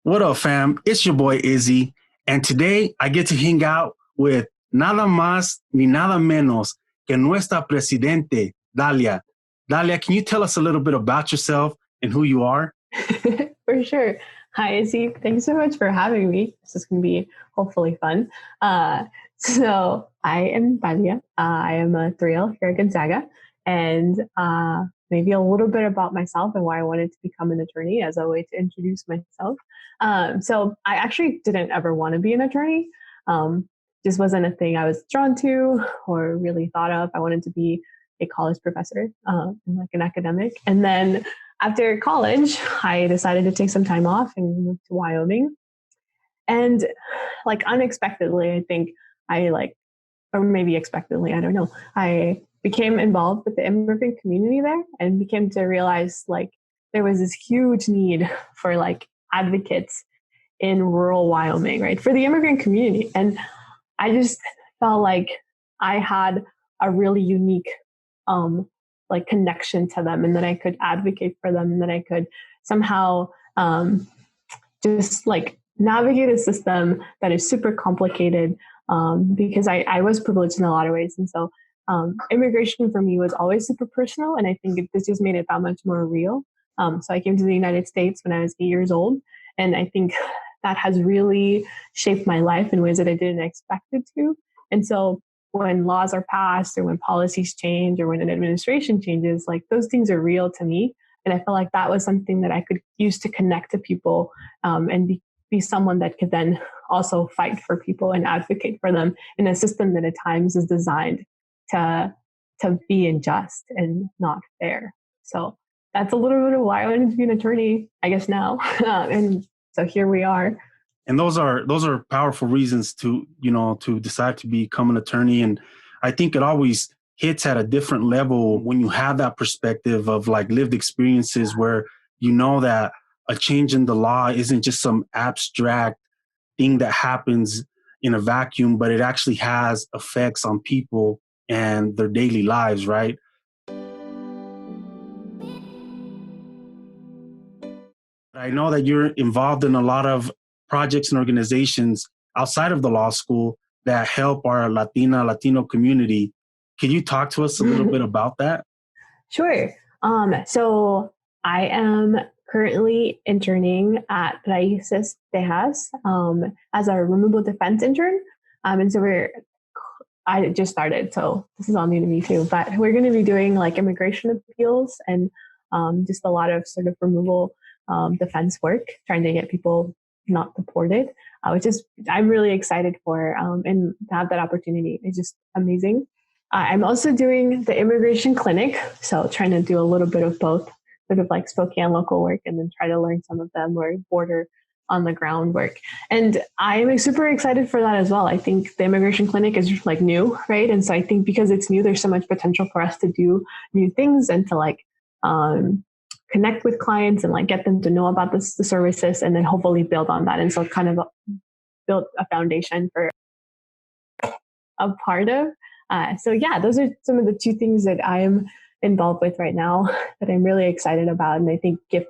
What up, fam? It's your boy Izzy, and today I get to hang out with nada más ni nada menos que nuestra presidente, Dalia. Dalia, can you tell us a little bit about yourself and who you are? For sure. Hi, Izzy. Thanks so much for having me. This is going to be hopefully fun. So I am Dalia. I am a 3L here at Gonzaga, and maybe a little bit about myself and why I wanted to become an attorney as a way to introduce myself. So I actually didn't ever want to be an attorney. Just wasn't a thing I was drawn to or really thought of. I wanted to be a college professor, and like an academic. And then after college, I decided to take some time off and move to Wyoming. And like unexpectedly, I think or maybe expectedly, I don't know. I became involved with the immigrant community there and became to realize like there was this huge need for like advocates in rural Wyoming, right? For the immigrant community. And I just felt like I had a really unique like connection to them, and that I could advocate for them, and that I could somehow just like navigate a system that is super complicated, because I was privileged in a lot of ways. And so immigration for me was always super personal, and I think this just made it that much more real. So I came to the United States when I was 8 years old, and I think that has really shaped my life in ways that I didn't expect it to. And so when laws are passed or when policies change or when an administration changes, like those things are real to me. And I felt like that was something that I could use to connect to people, and be someone that could then also fight for people and advocate for them in a system that at times is designed to be unjust and not fair. So that's a little bit of why I wanted to be an attorney, I guess now. And so here we are. And those are powerful reasons to decide to become an attorney. And I think it always hits at a different level when you have that perspective of like lived experiences where you know that a change in the law isn't just some abstract thing that happens in a vacuum, but it actually has effects on people and their daily lives, right? I know that you're involved in a lot of projects and organizations outside of the law school that help our Latino community. Can you talk to us a little bit about that? Sure. So I am currently interning at Raíces, Texas, as a removal defense intern. And so I just started, so this is all new to me too, but we're going to be doing like immigration appeals and just a lot of sort of removal defense work, trying to get people not deported, which is I'm really excited for, and to have that opportunity is just amazing. I'm also doing the immigration clinic, so trying to do a little bit of both, sort of like Spokane local work, and then try to learn some of the more border on the ground work. And I'm super excited for that as well. I think the immigration clinic is like new, right? And so I think because it's new, there's so much potential for us to do new things and to like connect with clients and like get them to know about the services, and then hopefully build on that. And so kind of build a foundation for a part of. So yeah, those are some of the two things that I'm involved with right now that I'm really excited about, and I think give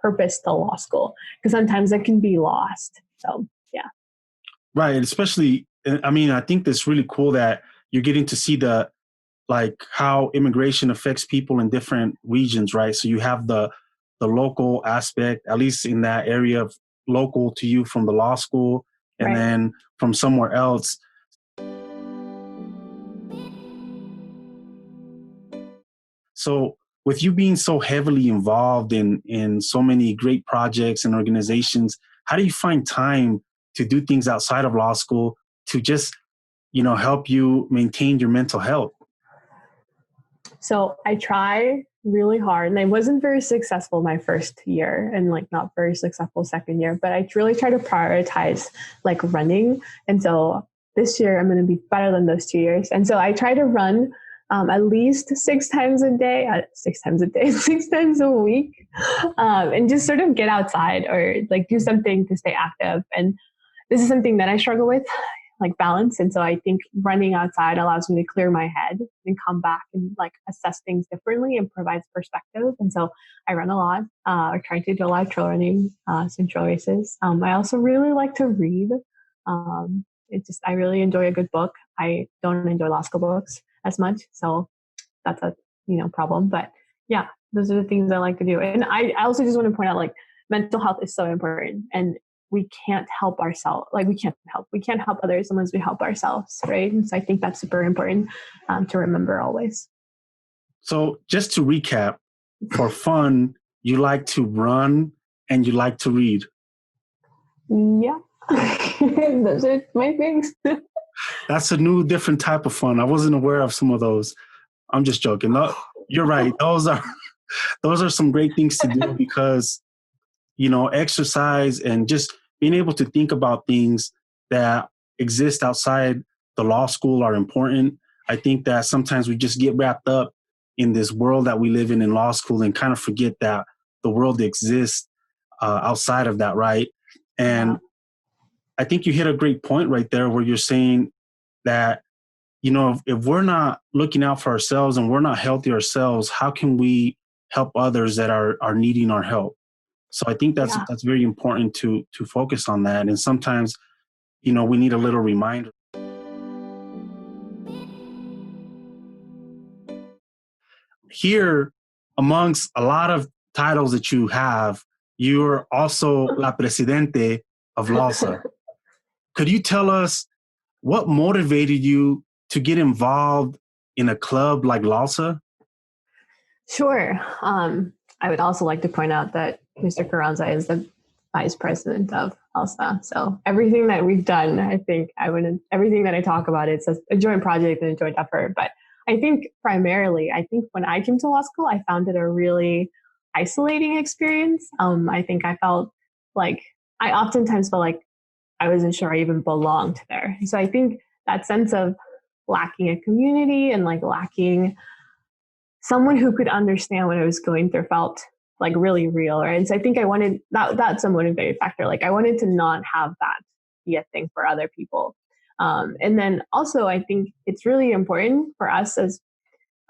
purpose to law school, because sometimes it can be lost. So yeah. Right. And especially, I mean, I think that's really cool that you're getting to see like how immigration affects people in different regions, right? So you have the local aspect, at least in that area of local to you from the law school, and Right. then from somewhere else. So with you being so heavily involved in so many great projects and organizations, how do you find time to do things outside of law school to just, help you maintain your mental health? So I try really hard, and I wasn't very successful my first year and like not very successful second year, but I really try to prioritize like running. And so this year I'm going to be better than those 2 years. And so I try to run at least 6 times a week, and just sort of get outside or like do something to stay active. And this is something that I struggle with like balance. And so I think running outside allows me to clear my head and come back and like assess things differently and provides perspective. And so I run a lot, or try to do a lot of trail running, some trail races. I also really like to read. I really enjoy a good book. I don't enjoy law school books as much. So that's a, problem. But yeah, those are the things I like to do. And I also just want to point out, like, mental health is so important, and we can't help ourselves. Like, we can't help others unless we help ourselves. Right. And so I think that's super important to remember always. So just to recap, for fun, you like to run and you like to read. Yeah. Those are my things. That's a new, different type of fun. I wasn't aware of some of those. I'm just joking. No, you're right. Those are some great things to do because, exercise and just being able to think about things that exist outside the law school are important. I think that sometimes we just get wrapped up in this world that we live in law school and kind of forget that the world exists outside of that, right? And I think you hit a great point right there where you're saying that, if we're not looking out for ourselves and we're not healthy ourselves, how can we help others that are needing our help? So I think that's very important to focus on that. And sometimes, we need a little reminder. Here, amongst a lot of titles that you have, you're also La Presidente of LLSA. Could you tell us what motivated you to get involved in a club like LLSA? Sure. I would also like to point out that Mr. Carranza is the vice president of LLSA. So everything that we've done, I think everything that I talk about, it's a joint project and a joint effort. But I think primarily, when I came to law school, I found it a really isolating experience. I think I oftentimes felt like I wasn't sure I even belonged there. So I think that sense of lacking a community and like lacking someone who could understand what I was going through felt like really real, right? And so I think I wanted that's a motivating factor. Like, I wanted to not have that be a thing for other people. And then also I think it's really important for us as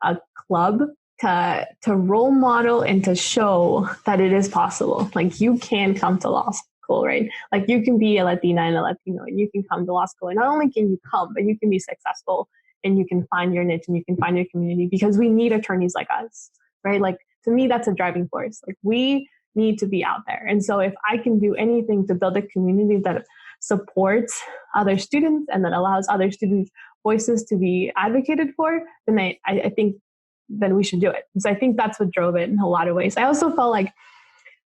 a club to role model and to show that it is possible. Like, you can come to law school, right? Like, you can be a Latina and a Latino and you can come to law school, and not only can you come, but you can be successful and you can find your niche and you can find your community, because we need attorneys like us, right? Like, to me, that's a driving force. Like, we need to be out there. And so if I can do anything to build a community that supports other students and that allows other students' voices to be advocated for, then I think then we should do it. So I think that's what drove it in a lot of ways. I also felt like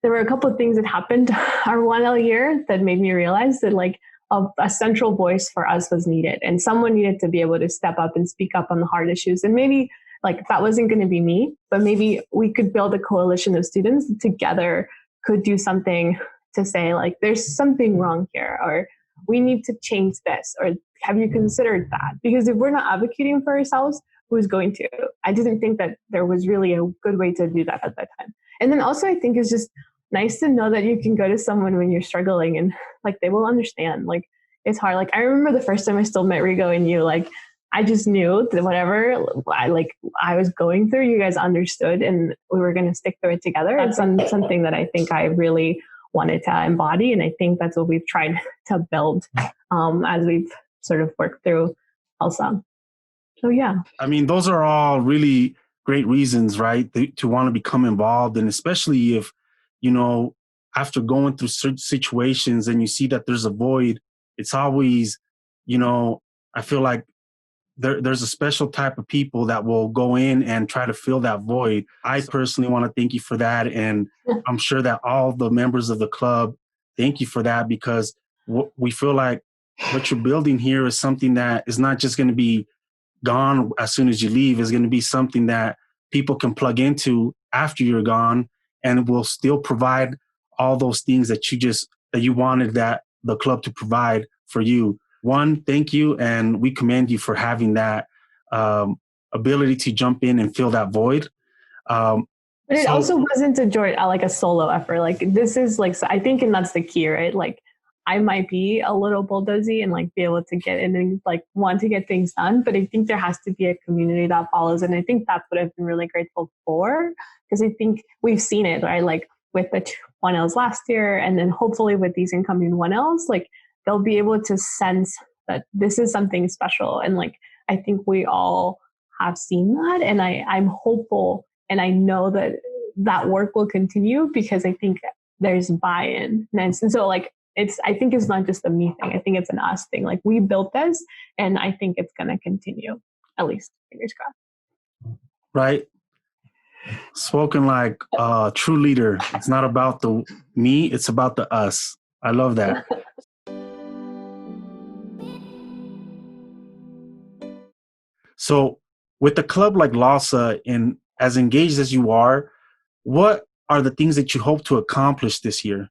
there were a couple of things that happened our 1L year that made me realize that like a central voice for us was needed, and someone needed to be able to step up and speak up on the hard issues. And maybe like that wasn't going to be me, but maybe we could build a coalition of students together, could do something to say like, there's something wrong here, or we need to change this, or have you considered that? Because if we're not advocating for ourselves, who's going to? I didn't think that there was really a good way to do that at that time. And then also I think it's just nice to know that you can go to someone when you're struggling and like they will understand. Like, it's hard. Like, I remember the first time I still met Rigo and you, like, I just knew that whatever I was going through, you guys understood, and we were going to stick through it together. It's something that I think I really wanted to embody, and I think that's what we've tried to build as we've sort of worked through LLSA. So yeah. I mean, those are all really great reasons, right, to want to become involved, and especially if, after going through certain situations and you see that there's a void, it's always, I feel like there's a special type of people that will go in and try to fill that void. I personally want to thank you for that. And I'm sure that all the members of the club thank you for that, because we feel like what you're building here is something that is not just going to be gone as soon as you leave. Is going to be something that people can plug into after you're gone, and will still provide all those things that you wanted that the club to provide for you. One, thank you, and we commend you for having that ability to jump in and fill that void. But it also wasn't a solo effort. Like, this is like, I think, and that's the key, right? Like, I might be a little bulldozy and like be able to get in and like want to get things done, but I think there has to be a community that follows. And I think that's what I've been really grateful for, because I think we've seen it, right? Like with the 1Ls last year, and then hopefully with these incoming 1Ls, like they'll be able to sense that this is something special. And like, I think we all have seen that. And I'm hopeful, and I know that that work will continue because I think there's buy-in. And so like, I think it's not just a me thing. I think it's an us thing. Like we built this, and I think it's going to continue, at least fingers crossed. Right. Spoken like a true leader. It's not about the me, it's about the us. I love that. So with the club like LLSA, and as engaged as you are, what are the things that you hope to accomplish this year?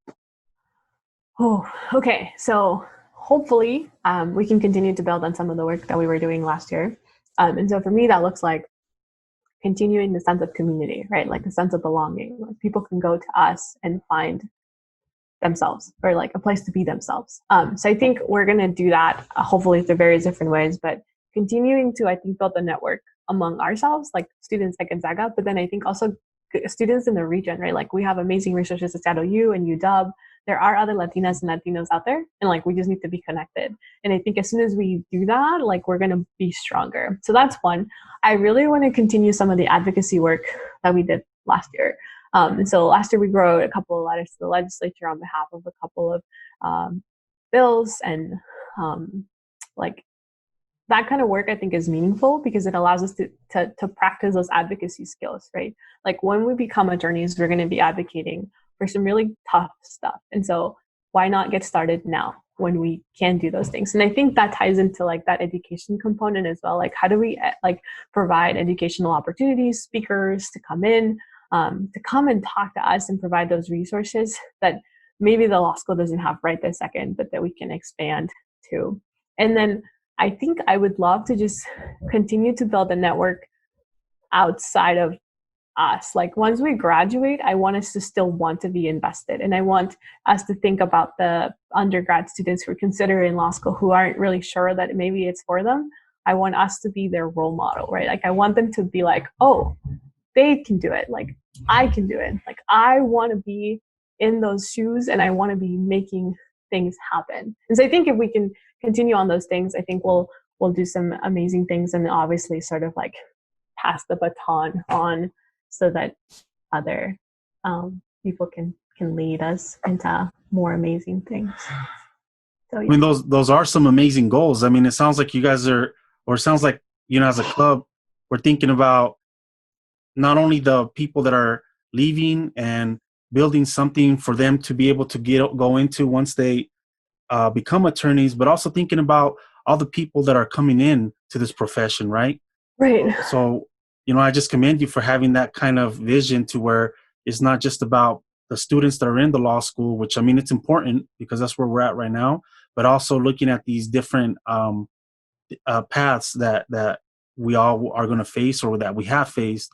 Oh, okay. So hopefully we can continue to build on some of the work that we were doing last year. And so for me, that looks like continuing the sense of community, right? Like the sense of belonging. Like people can go to us and find themselves, or like a place to be themselves. So I think we're going to do that hopefully through various different ways, but continuing to, I think, build the network among ourselves, like students at Gonzaga, but then I think also students in the region, right? Like we have amazing resources at CWI and UW. There are other Latinas and Latinos out there, and like we just need to be connected. And I think as soon as we do that, like we're gonna be stronger. So that's one. I really want to continue some of the advocacy work that we did last year. And so last year we wrote a couple of letters to the legislature on behalf of a couple of bills, and like that kind of work I think is meaningful because it allows us to practice those advocacy skills, right? Like when we become attorneys, we're going to be advocating for some really tough stuff. And so why not get started now when we can do those things? And I think that ties into like that education component as well. Like how do we like provide educational opportunities, speakers to come in, to come and talk to us and provide those resources that maybe the law school doesn't have right this second, but that we can expand to. And then I think I would love to just continue to build a network outside of us. Like once we graduate, I want us to still want to be invested. And I want us to think about the undergrad students who are considering law school who aren't really sure that maybe it's for them. I want us to be their role model, right? Like I want them to be like, oh, they can do it. Like I can do it. Like I want to be in those shoes and I want to be making things happen. And so I think if we can continue on those things, I think we'll do some amazing things, and obviously sort of like pass the baton on so that other people can lead us into more amazing things. So, yeah. I mean, those are some amazing goals. I mean, it sounds like you guys are, or it sounds like, you know, as a club, we're thinking about not only the people that are leaving and building something for them to be able to go into once they become attorneys, but also thinking about all the people that are coming in to this profession, right? Right. So, you know, I just commend you for having that kind of vision to where it's not just about the students that are in the law school, which I mean, it's important because that's where we're at right now, but also looking at these different paths that we all are going to face or that we have faced.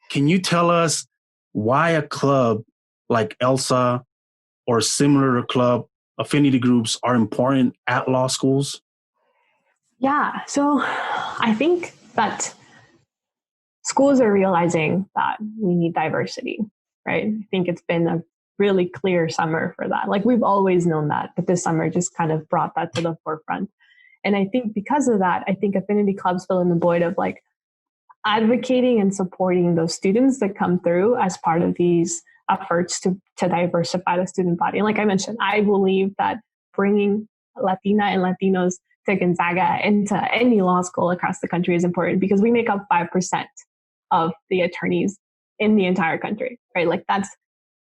Can you tell us why a club like LLSA or similar club affinity groups are important at law schools? Yeah, so I think that schools are realizing that we need diversity, right? I think it's been a really clear summer for that. Like we've always known that, but this summer just kind of brought that to the forefront. And I think because of that, I think affinity clubs fill in the void of like advocating and supporting those students that come through as part of these efforts to diversify the student body. And like I mentioned, I believe that bringing Latina and Latinos to Gonzaga into any law school across the country is important because we make up 5% of the attorneys in the entire country, right? Like that's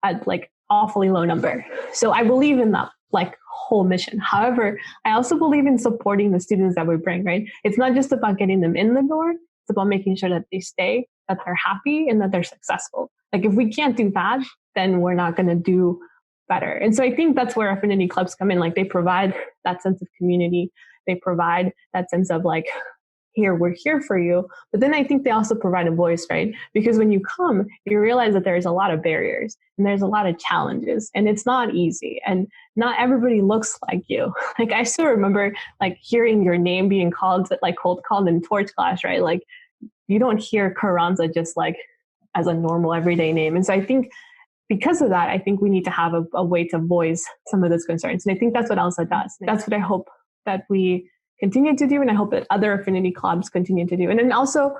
a like awfully low number. So I believe in that like whole mission. However, I also believe in supporting the students that we bring, right? It's not just about getting them in the door. It's about making sure that they stay, that they're happy, and that they're successful. Like if we can't do that, then we're not going to do better. And so I think that's where affinity clubs come in. Like they provide that sense of community. They provide that sense of like here, we're here for you. But then I think they also provide a voice, right? Because when you come, you realize that there's a lot of barriers and there's a lot of challenges, and it's not easy. And not everybody looks like you. Like I still remember like hearing your name being called, like cold called in torch class, right? Like you don't hear Carranza just like as a normal everyday name. And so I think because of that, I think we need to have a way to voice some of those concerns. And I think that's what ELSA does. That's what I hope that we continue to do. And I hope that other affinity clubs continue to do. And then also,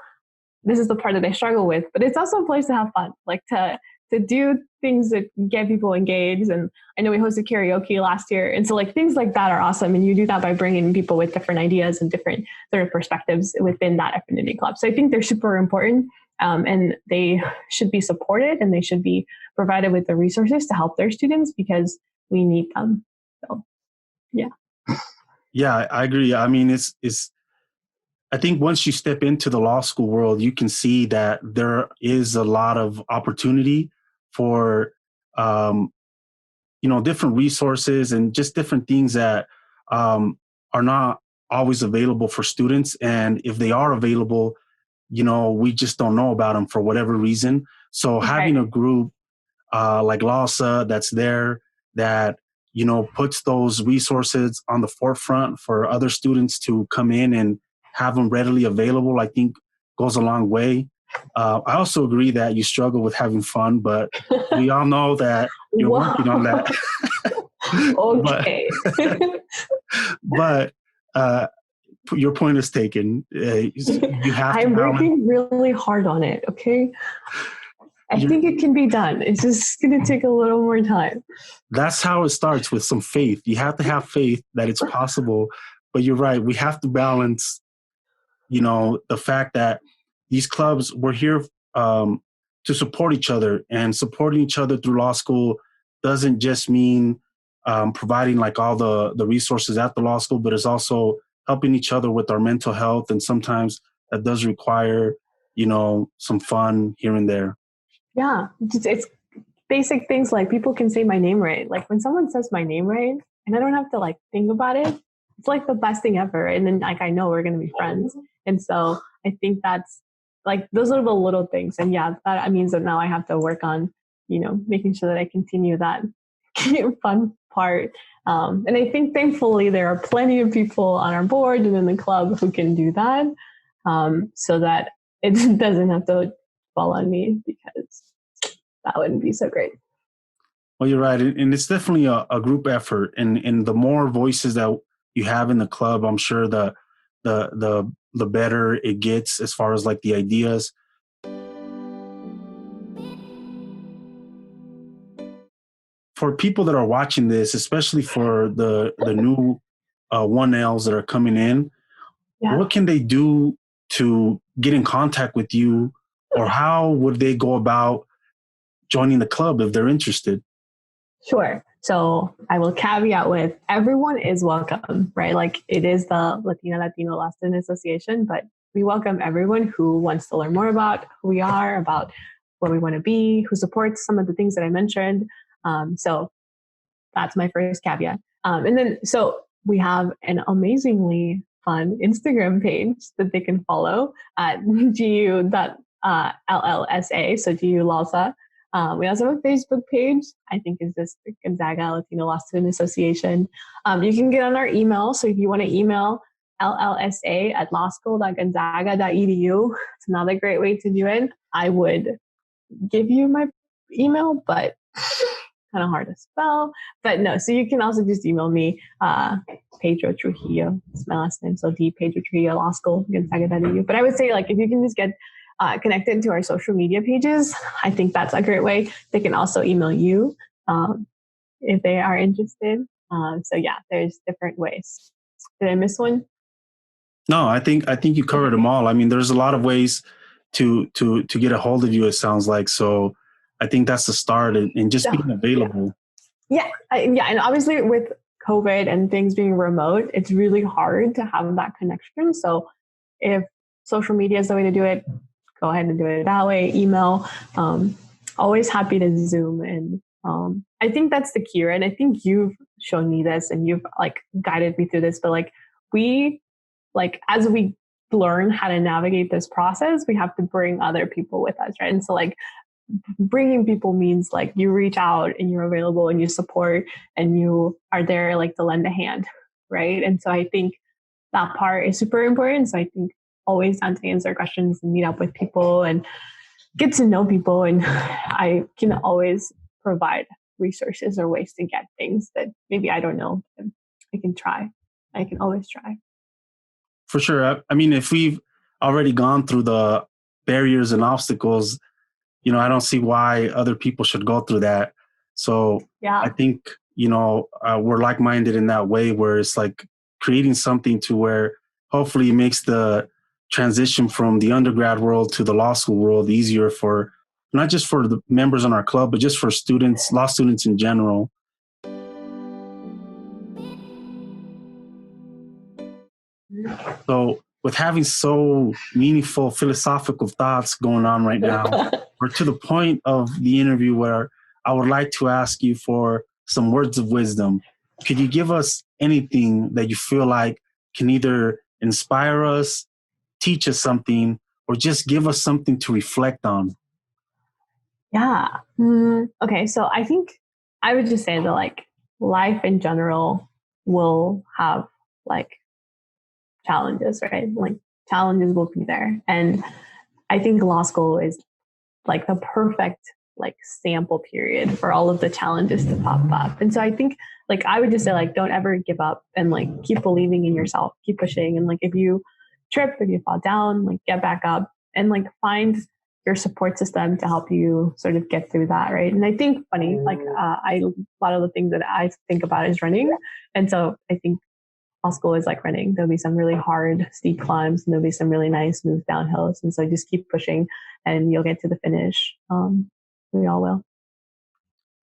this is the part that I struggle with, but it's also a place to have fun, like to do things that get people engaged. And I know we hosted karaoke last year. And so like things like that are awesome. And you do that by bringing people with different ideas and different sort of perspectives within that affinity club. So I think they're super important. And they should be supported, and they should be provided with the resources to help their students because we need them. So, yeah. Yeah, I agree. I mean, I think once you step into the law school world, you can see that there is a lot of opportunity for, different resources and just different things that are not always available for students. And if they are available, we just don't know about them for whatever reason. So having a group like LLSA that's there that, puts those resources on the forefront for other students to come in and have them readily available, I think goes a long way. I also agree that you struggle with having fun, but we all know that you're working on that. Okay. but your point is taken. You have to I'm working really hard on it. Okay. I think it can be done. It's just going to take a little more time. That's how it starts, with some faith. You have to have faith that it's possible. But you're right. We have to balance, the fact that these clubs, we're here to support each other, and supporting each other through law school doesn't just mean providing like all the resources at the law school, but it's also helping each other with our mental health. And sometimes that does require, some fun here and there. Yeah. It's basic things like people can say my name right. Like when someone says my name right and I don't have to like think about it, it's like the best thing ever. And then like I know we're going to be friends. And so I think that's like those are the little things. And yeah, that means that now I have to work on, making sure that I continue that fun part. And I think thankfully there are plenty of people on our board and in the club who can do that, so that it doesn't have to fall on me, because that wouldn't be so great. Well, you're right. And it's definitely a group effort. And the more voices that you have in the club, I'm sure the better it gets as far as like the ideas. For people that are watching this, especially for the new 1Ls that are coming in, what can they do to get in contact with you, or how would they go about joining the club if they're interested? Sure. So I will caveat with everyone is welcome, right? Like it is the Latino Law Student Association, but we welcome everyone who wants to learn more about who we are, about what we want to be, who supports some of the things that I mentioned. So that's my first caveat. And then, so we have an amazingly fun Instagram page that they can follow at GU.LLSA, so GU-LLSA. We also have a Facebook page, I think is just the Gonzaga Latino Law Student Association. You can get on our email. So if you want to email llsa@lawschool.gonzaga.edu, it's another great way to do it. I would give you my email, but kind of hard to spell. But no, so you can also just email me, Pedro Trujillo. It's my last name, so D Pedro Trujillo, Law School, Gonzaga.edu. But I would say, like, if you can just get connected to our social media pages, I think that's a great way. They can also email you if they are interested. So yeah, there's different ways. Did I miss one? No, I think you covered them all. I mean, there's a lot of ways to get a hold of you, it sounds like. So I think that's the start, and just being available. Yeah. And obviously with COVID and things being remote, it's really hard to have that connection. So if social media is the way to do it, go ahead and do it that way. Email. Always happy to Zoom. And I think that's the key, right? I think you've shown me this and you've like guided me through this, but like as we learn how to navigate this process, we have to bring other people with us, right? And so like bringing people means like you reach out and you're available and you support and you are there like to lend a hand, right? And so I think that part is super important. So I think always down to answer questions and meet up with people and get to know people. And I can always provide resources or ways to get things that maybe I don't know. I can try. I can always try. For sure. I mean, if we've already gone through the barriers and obstacles, I don't see why other people should go through that. So I think, we're like-minded in that way, where it's like creating something to where hopefully it makes the transition from the undergrad world to the law school world easier for not just for the members on our club, but just for students, law students in general. So with having so meaningful philosophical thoughts going on right now, we're to the point of the interview where I would like to ask you for some words of wisdom. Could you give us anything that you feel like can either inspire us, teach us something, or just give us something to reflect on? Yeah. Okay. So I think I would just say that like life in general will have like challenges, right? Like challenges will be there. And I think law school is like the perfect like sample period for all of the challenges to pop up. And so I think like I would just say like don't ever give up and like keep believing in yourself, keep pushing. And like if you trip, if you fall down, like get back up and like find your support system to help you sort of get through that, right? And I think funny, like a lot of the things that I think about is running. And so I think law school is like running. There'll be some really hard, steep climbs, and there'll be some really nice, smooth downhills. And so just keep pushing and you'll get to the finish. We all will.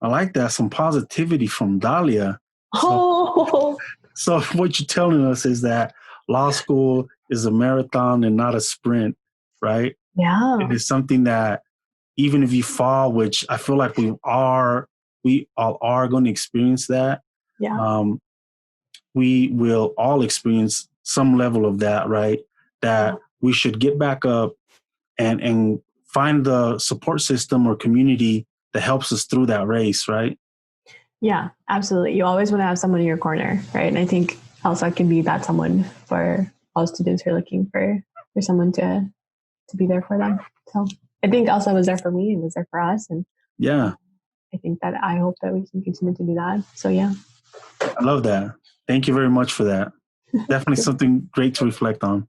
I like that. Some positivity from Dalia. So what you're telling us is that law school is a marathon and not a sprint, right? Yeah. It is something that even if you fall, which I feel like we all are going to experience that. Yeah. We will all experience some level of that, right? That we should get back up and find the support system or community that helps us through that race, right? Yeah, absolutely. You always want to have someone in your corner, right? And I think ELSA can be that someone for all students who are looking for someone to be there for them. So I think ELSA was there for me and was there for us. And yeah, I think that I hope that we can continue to do that. So yeah. I love that. Thank you very much for that. Definitely something great to reflect on.